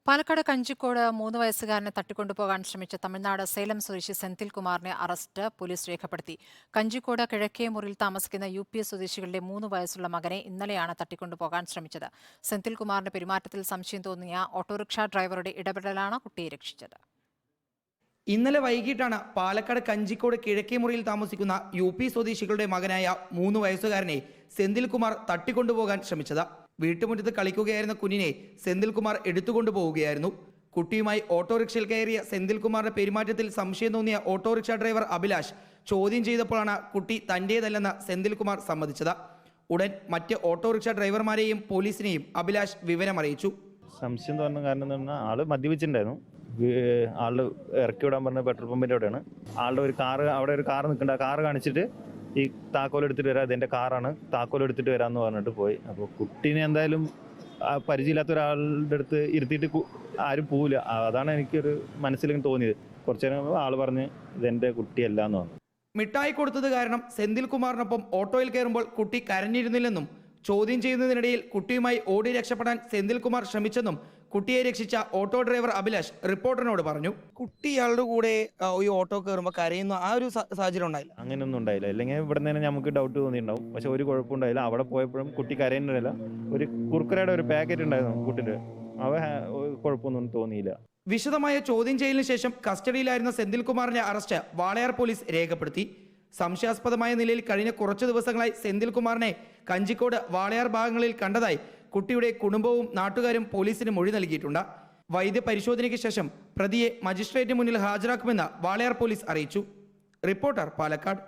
പാലക്കാട് കഞ്ചിക്കോട് 3 വയസ്സുകാരനെ തട്ടിക്കൊണ്ടുപോകാൻ ശ്രമിച്ച തമിഴ്നാട് സേലം സ്വദേശി സെന്തിൽ കുമാറിനെ അറസ്റ്റ് പോലീസ് രേഖപ്പെടുത്തി. കഞ്ചിക്കോട് കിഴക്കേമുറിയിൽ താമസിക്കുന്ന UP സ്വദേശികളുടെ 3 വയസ്സുള്ള മകനെ ഇന്നലെയാണ് തട്ടിക്കൊണ്ടുപോകാൻ ശ്രമിച്ചത്. സെന്തിൽ കുമാറിന്റെ പെരുമാറ്റത്തിൽ സംശയം തോന്നിയ ഓട്ടോറിക്ഷ ഡ്രൈവറുടെ ഇടപെടലാണ് കുട്ടിയെ രക്ഷിച്ചത്. ഇന്നലെ വൈകിട്ടാണ് പാലക്കാട് കഞ്ചിക്കോട് കിഴക്കേമുറിയിൽ താമസിക്കുന്ന UP സ്വദേശികളുടെ മകനായ 3 വയസ്സുകാരനെ സെന്തിൽ കുമാർ തട്ടിക്കൊണ്ടുപോകാൻ ശ്രമിച്ചത്. വീട്ടുമുറ്റത്ത് കളിക്കുകയായിരുന്ന കുഞ്ഞിനെ സെന്തിൽ കുമാർ എടുത്തുകൊണ്ടുപോവുകയായിരുന്നു. കുട്ടിയുമായി ഓട്ടോറിക്ഷയിൽ കയറിയ സെന്തിൽ കുമാറിന്റെ പെരുമാറ്റത്തിൽ സംശയം തോന്നിയ ഓട്ടോറിക്ഷ ഡ്രൈവർ അഭിലാഷ് ചോദ്യം ചെയ്തപ്പോഴാണ് കുട്ടി തന്റേതല്ലെന്ന് സെന്തിൽ കുമാർ സമ്മതിച്ചത്. ഉടൻ മറ്റ് ഓട്ടോറിക്ഷ ഡ്രൈവർമാരെയും പോലീസിനെയും അഭിലാഷ് വിവരമറിയിച്ചു. സംശയം തോന്നുന്ന കാരണം എന്ന് പറഞ്ഞാൽ ആള് മദ്യപിച്ചിട്ടുണ്ടായിരുന്നു. ആള് ഇറക്കി വിടാൻ പറഞ്ഞ പെട്രോൾ പമ്പിൻ്റെ അവിടെയാണ്. ആളുടെ ഒരു കാറ് അവിടെ ഒരു കാർ നിൽക്കുന്നുണ്ട്. ആ കാറ് കാണിച്ചിട്ട് ഈ താക്കോൽ എടുത്തിട്ട് വരാം, ഇതെൻ്റെ കാറാണ്, താക്കോൽ എടുത്തിട്ട് വരാമെന്ന് പറഞ്ഞിട്ട് പോയി. അപ്പോൾ കുട്ടീനെ എന്തായാലും പരിചയമില്ലാത്ത ഒരാളുടെ അടുത്ത് ഇരുത്തിയിട്ട് ആരും പോവില്ല. അതാണ് എനിക്കൊരു മനസ്സിലേക്ക് തോന്നിയത്. കുറച്ചു നേരം ആൾ പറഞ്ഞ് ഇതെൻ്റെ കുട്ടിയല്ല എന്ന് പറഞ്ഞു. മിഠായി കൊടുത്തത് കാരണം സെന്തിൽ കുമാറിനൊപ്പം ഓട്ടോയിൽ കയറുമ്പോൾ കുട്ടി കരഞ്ഞിരുന്നില്ലെന്നും ചോദ്യം ചെയ്യുന്നതിനിടയിൽ കുട്ടിയുമായി ഓടി രക്ഷപ്പെടാൻ സെന്തിൽ കുമാർ ശ്രമിച്ചെന്നും കുട്ടിയെ രക്ഷിച്ച ഓട്ടോ ഡ്രൈവർ അഭിലാഷ് റിപ്പോർട്ടറിനോട് പറഞ്ഞു. കുട്ടി ഇയാളുടെ കൂടെ ഈ ഓട്ടോ കയറുമ്പോൾ കരയുന്ന ആ ഒരു സാഹചര്യം ഉണ്ടായില്ല? അങ്ങനെയൊന്നും ഉണ്ടായില്ല. അല്ലെങ്കിൽ ഇവിടെ നിന്ന് നമുക്ക് ഡൗട്ട് തോന്നിയിട്ടുണ്ടാവും. പക്ഷെ ഒരു കുഴപ്പമുണ്ടായില്ല. അവിടെ പോയപ്പോഴും കുട്ടി കരയുന്നില്ല. ഒരു കുർക്കുരയുടെ ഒരു പാക്കറ്റ് ഉണ്ടായിരുന്നു കുട്ടിൻ്റെ. കുഴപ്പമൊന്നും തോന്നിയില്ല. വിശദമായ ചോദ്യം ചെയ്യലിന് ശേഷം കസ്റ്റഡിയിലായിരുന്ന സെന്തിൽ കുമാറിന്റെ അറസ്റ്റ് വാളയാർ പോലീസ് രേഖപ്പെടുത്തി. സംശയാസ്പദമായ നിലയിൽ കഴിഞ്ഞ കുറച്ചു ദിവസങ്ങളായി സെന്തിൽ കുമാറിനെ കഞ്ചിക്കോട് വാളയാർ ഭാഗങ്ങളിൽ കണ്ടതായി കുട്ടിയുടെ കുടുംബവും നാട്ടുകാരും പോലീസിന് മൊഴി നൽകിയിട്ടുണ്ട്. വൈദ്യപരിശോധനയ്ക്ക് ശേഷം പ്രതിയെ മജിസ്ട്രേറ്റ് മുന്നിൽ ഹാജരാക്കുമെന്ന് വാളയാർ പോലീസ് അറിയിച്ചു. റിപ്പോർട്ടർ, പാലക്കാട്.